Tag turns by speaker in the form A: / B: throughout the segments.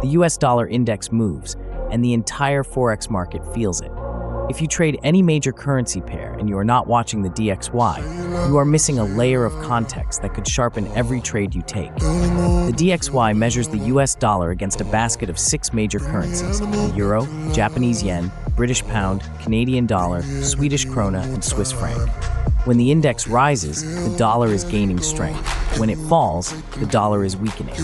A: the US dollar index moves, and the entire Forex market feels it. If you trade any major currency pair and you are not watching the DXY, you are missing a layer of context that could sharpen every trade you take. The DXY measures the US dollar against a basket of 6 major currencies: the euro, Japanese yen, British pound, Canadian dollar, Swedish krona, and Swiss franc. When the index rises, the dollar is gaining strength. When it falls, the dollar is weakening.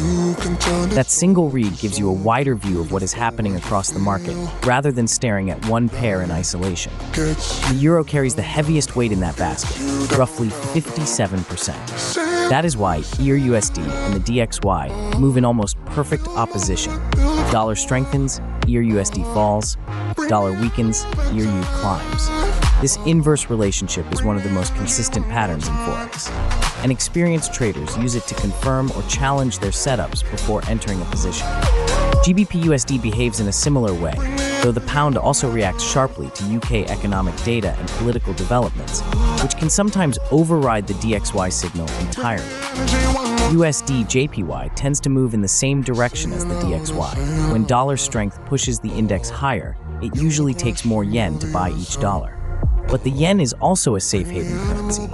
A: That single read gives you a wider view of what is happening across the market, rather than staring at one pair in isolation. The euro carries the heaviest weight in that basket, roughly 57%. That is why EUR/USD and the DXY move in almost perfect opposition. Dollar strengthens, EUR/USD falls. Dollar weakens, EUR/U climbs. This inverse relationship is one of the most consistent patterns in Forex, and experienced traders use it to confirm or challenge their setups before entering a position. GBP/USD behaves in a similar way, though the pound also reacts sharply to UK economic data and political developments, which can sometimes override the DXY signal entirely. USD/JPY tends to move in the same direction as the DXY. When dollar strength pushes the index higher, it usually takes more yen to buy each dollar. But the yen is also a safe haven currency.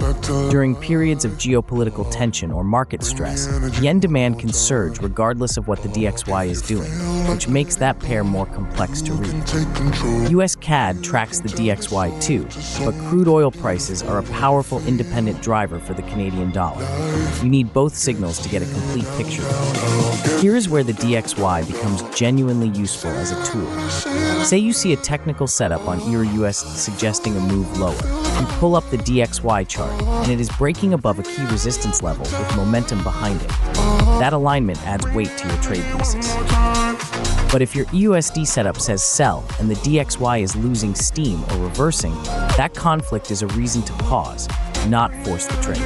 A: During periods of geopolitical tension or market stress, yen demand can surge regardless of what the DXY is doing, which makes that pair more complex to read. US CAD tracks the DXY too, but crude oil prices are a powerful independent driver for the Canadian dollar. You need both signals to get a complete picture. Here is where the DXY becomes genuinely useful as a tool. Say you see a technical setup on EUR/US suggesting a move lower. You pull up the DXY chart, and it is breaking above a key resistance level with momentum behind it. That alignment adds weight to your trade thesis. But if your EUSD setup says sell and the DXY is losing steam or reversing, that conflict is a reason to pause, not force the trade.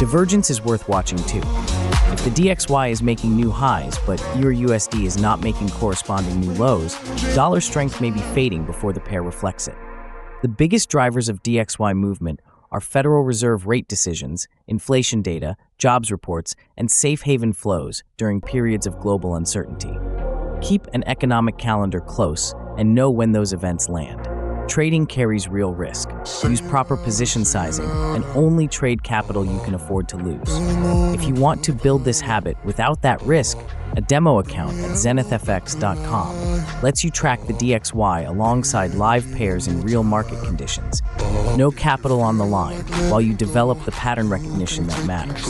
A: Divergence is worth watching too. If the DXY is making new highs, but EUR/USD is not making corresponding new lows, dollar strength may be fading before the pair reflects it. The biggest drivers of DXY movement are Federal Reserve rate decisions, inflation data, jobs reports, and safe haven flows during periods of global uncertainty. Keep an economic calendar close and know when those events land. Trading carries real risk. Use proper position sizing and only trade capital you can afford to lose. If you want to build this habit without that risk, a demo account at ZenithFX.com lets you track the DXY alongside live pairs in real market conditions. No capital on the line while you develop the pattern recognition that matters.